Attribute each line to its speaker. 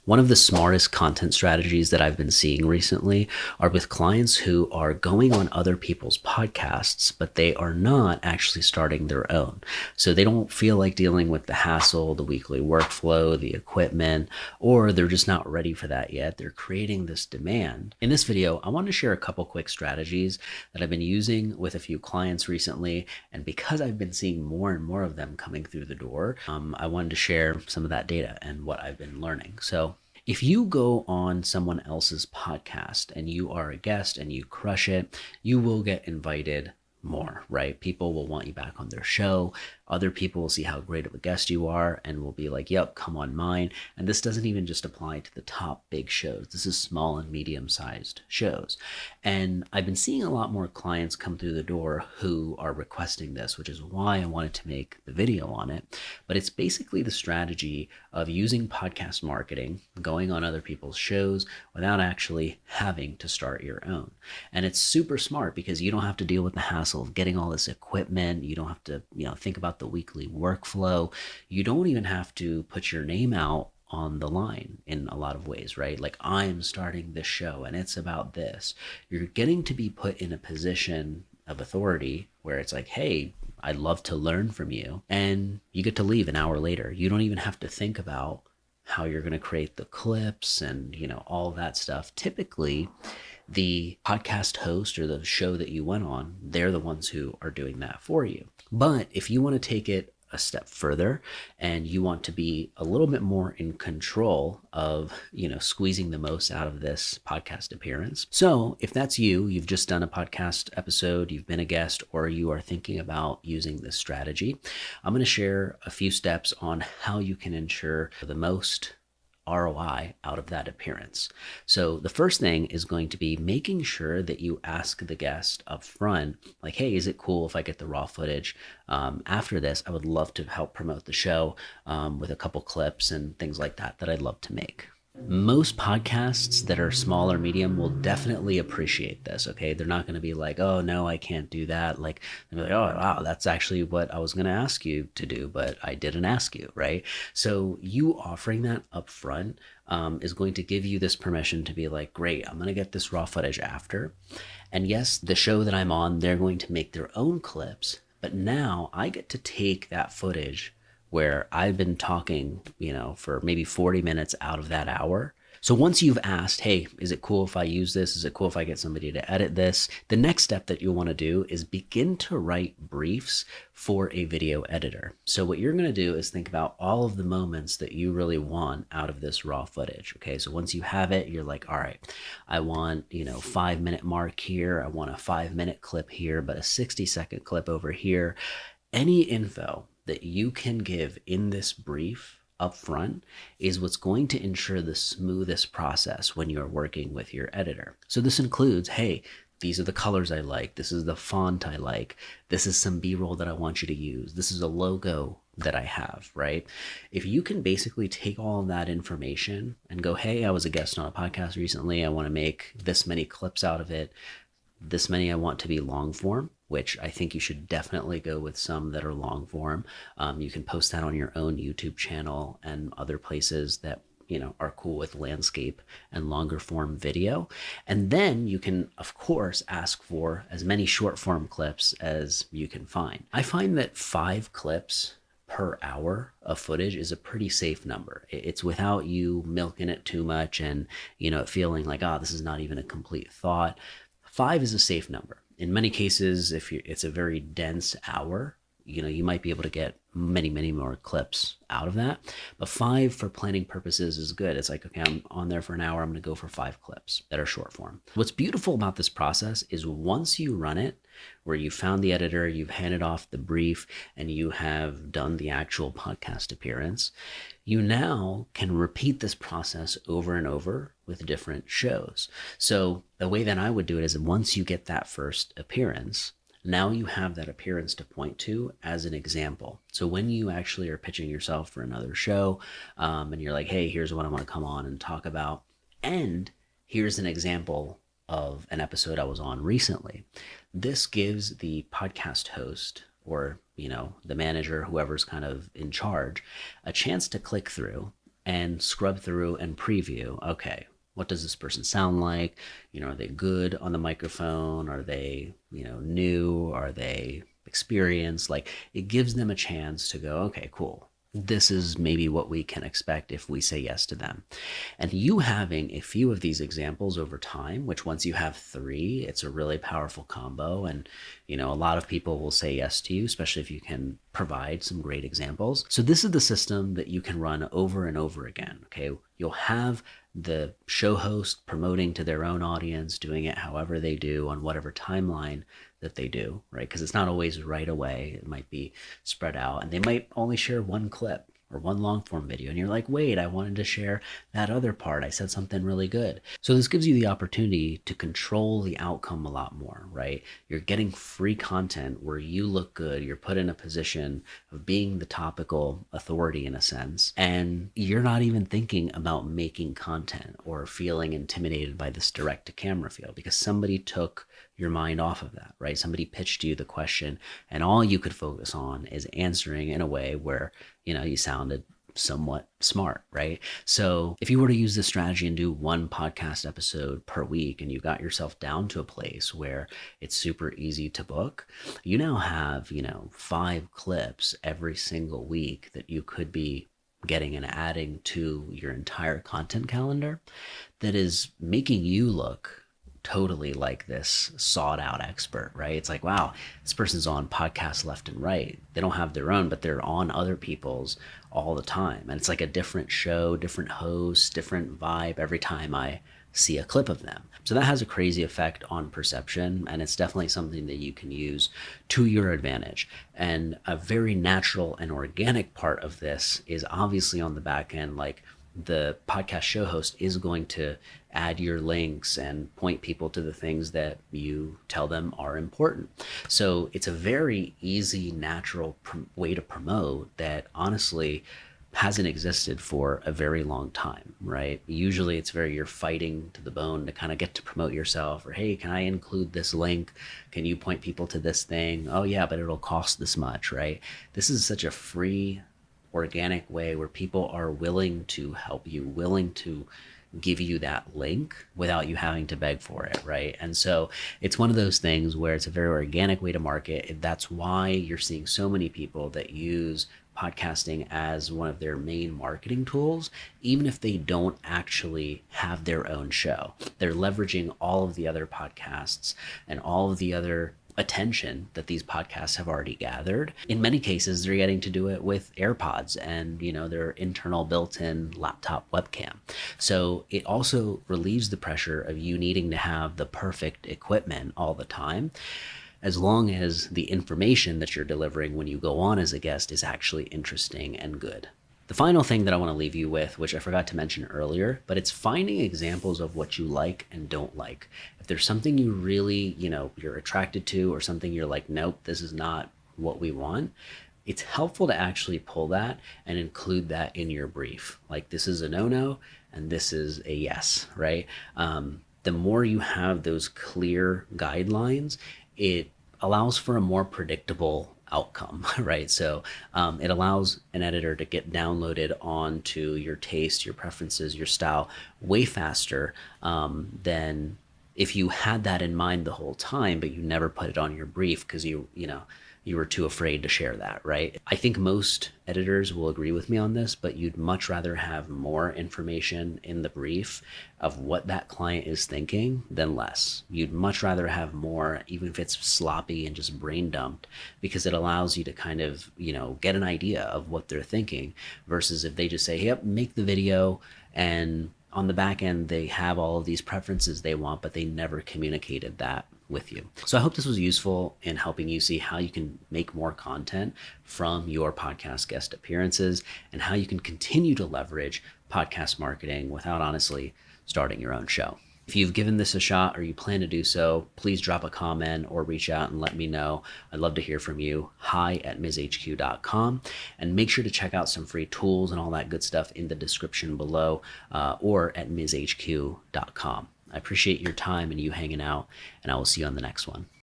Speaker 1: One of the smartest content strategies that I've been seeing recently are with clients who are going on other people's podcasts, but they are not actually starting their own. So they don't feel like dealing with the hassle, the weekly workflow, the equipment, or they're just not ready for that yet. They're creating this demand. In this video, I want to share a couple quick strategies that I've been using with a few clients recently. And because I've been seeing more and more of them coming through the door, I wanted to share some of that data and what I've been learning. So if you go on someone else's podcast and you are a guest and you crush it, you will get invited more, right? People will want you back on their show. Other people will see how great of a guest you are and will be like, yep, come on mine. And this doesn't even just apply to the top big shows. This is small and medium-sized shows. And I've been seeing a lot more clients come through the door who are requesting this, which is why I wanted to make the video on it. But it's basically the strategy of using podcast marketing, going on other people's shows without actually having to start your own. And it's super smart because you don't have to deal with the hassle of getting all this equipment. You don't have to, think about the weekly workflow. You don't even have to put your name out on the line in a lot of ways, right? Like, I'm starting this show and it's about this. You're getting to be put in a position of authority where it's like, hey, I'd love to learn from you. And you get to leave an hour later. You don't even have to think about how you're going to create the clips and, all that stuff. Typically, the podcast host or the show that you went on, they're the ones who are doing that for you. But if you want to take it a step further and you want to be a little bit more in control of, squeezing the most out of this podcast appearance. So if that's you, you've just done a podcast episode, you've been a guest, or you are thinking about using this strategy, I'm going to share a few steps on how you can ensure the most ROI out of that appearance. So the first thing is going to be making sure that you ask the guest up front, like, hey, is it cool if I get the raw footage? After this, I would love to help promote the show with a couple clips and things like that I'd love to make. Most podcasts that are small or medium will definitely appreciate this, okay? They're not going to be like, oh, no, I can't do that. Like, they're like, oh, wow, that's actually what I was going to ask you to do, but I didn't ask you, right? So you offering that up front is going to give you this permission to be like, great, I'm going to get this raw footage after. And yes, the show that I'm on, they're going to make their own clips, but now I get to take that footage where I've been talking, for maybe 40 minutes out of that hour. So once you've asked, hey, is it cool if I use this? Is it cool if I get somebody to edit this? The next step that you'll want to do is begin to write briefs for a video editor. So what you're going to do is think about all of the moments that you really want out of this raw footage. Okay, so once you have it, you're like, all right, I want, 5-minute mark here. I want a 5-minute clip here, but a 60-second clip over here. Any info that you can give in this brief up front is what's going to ensure the smoothest process when you're working with your editor. So this includes, hey, these are the colors I like. This is the font I like. This is some B-roll that I want you to use. This is a logo that I have, right? If you can basically take all of that information and go, hey, I was a guest on a podcast recently. I want to make this many clips out of it. This many I want to be long form, which I think you should definitely go with some that are long form. You can post that on your own YouTube channel and other places that are cool with landscape and longer form video. And then you can, of course, ask for as many short form clips as you can find. I find that 5 clips per hour of footage is a pretty safe number. It's without you milking it too much and, it feeling like, this is not even a complete thought. 5 is a safe number. In many cases, if it's a very dense hour, you might be able to get many, many more clips out of that. But 5 for planning purposes is good. It's like, okay, I'm on there for an hour. I'm going to go for 5 clips that are short form. What's beautiful about this process is once you run it, where you found the editor, you've handed off the brief, and you have done the actual podcast appearance, you now can repeat this process over and over with different shows. So the way that I would do it is once you get that first appearance, now you have that appearance to point to as an example. So when you actually are pitching yourself for another show, and you're like, hey, here's what I want to come on and talk about, and here's an example of an episode I was on recently. This gives the podcast host or, the manager, whoever's kind of in charge, a chance to click through and scrub through and preview. Okay, what does this person sound like? Are they good on the microphone? Are they, new? Are they experienced? Like, it gives them a chance to go, okay, cool. This is maybe what we can expect if we say yes to them. And you having a few of these examples over time, which once you have 3, it's a really powerful combo. And, a lot of people will say yes to you, especially if you can provide some great examples. So this is the system that you can run over and over again. Okay. You'll have the show host promoting to their own audience, doing it however they do on whatever timeline that they do, right? Because it's not always right away. It might be spread out, and they might only share one clip or one long form video. And you're like, wait, I wanted to share that other part. I said something really good. So this gives you the opportunity to control the outcome a lot more, right? You're getting free content where you look good. You're put in a position of being the topical authority in a sense. And you're not even thinking about making content or feeling intimidated by this direct to camera feel, because somebody took your mind off of that, right? Somebody pitched you the question, and all you could focus on is answering in a way where, you sounded somewhat smart, right? So if you were to use this strategy and do one podcast episode per week, and you got yourself down to a place where it's super easy to book, you now have, 5 clips every single week that you could be getting and adding to your entire content calendar that is making you look totally like this sought out expert, right? It's like, wow, this person's on podcasts left and right. They don't have their own, but they're on other people's all the time. And it's like a different show, different host, different vibe every time I see a clip of them. So that has a crazy effect on perception, and it's definitely something that you can use to your advantage. And a very natural and organic part of this is obviously on the back end, like the podcast show host is going to add your links and point people to the things that you tell them are important. So it's a very easy, natural way to promote that honestly hasn't existed for a very long time, right? Usually it's you're fighting to the bone to kind of get to promote yourself, or, hey, can I include this link? Can you point people to this thing? Oh yeah, but it'll cost this much, right? This is such a free, organic way where people are willing to help you, willing to give you that link without you having to beg for it, right? And so it's one of those things where it's a very organic way to market. That's why you're seeing so many people that use podcasting as one of their main marketing tools, even if they don't actually have their own show. They're leveraging all of the other podcasts and all of the other attention that these podcasts have already gathered. In many cases, they're getting to do it with AirPods and, their internal built-in laptop webcam. So it also relieves the pressure of you needing to have the perfect equipment all the time, as long as the information that you're delivering when you go on as a guest is actually interesting and good. The final thing that I want to leave you with, which I forgot to mention earlier, but it's finding examples of what you like and don't like. If there's something you really, you're attracted to, or something you're like, nope, this is not what we want, it's helpful to actually pull that and include that in your brief. Like, this is a no-no and this is a yes, right? The more you have those clear guidelines, it allows for a more predictable outcome, right? So it allows an editor to get downloaded onto your taste, your preferences, your style way faster than if you had that in mind the whole time, but you never put it on your brief because you were too afraid to share that, right? I think most editors will agree with me on this, but you'd much rather have more information in the brief of what that client is thinking than less. You'd much rather have more, even if it's sloppy and just brain dumped, because it allows you to kind of, get an idea of what they're thinking, versus if they just say, yep, make the video, and on the back end, they have all of these preferences they want, but they never communicated that with you. So I hope this was useful in helping you see how you can make more content from your podcast guest appearances, and how you can continue to leverage podcast marketing without honestly starting your own show. If you've given this a shot or you plan to do so, please drop a comment or reach out and let me know. I'd love to hear from you. hi@mizhq.com. And make sure to check out some free tools and all that good stuff in the description below, or at mizhq.com. I appreciate your time and you hanging out, and I will see you on the next one.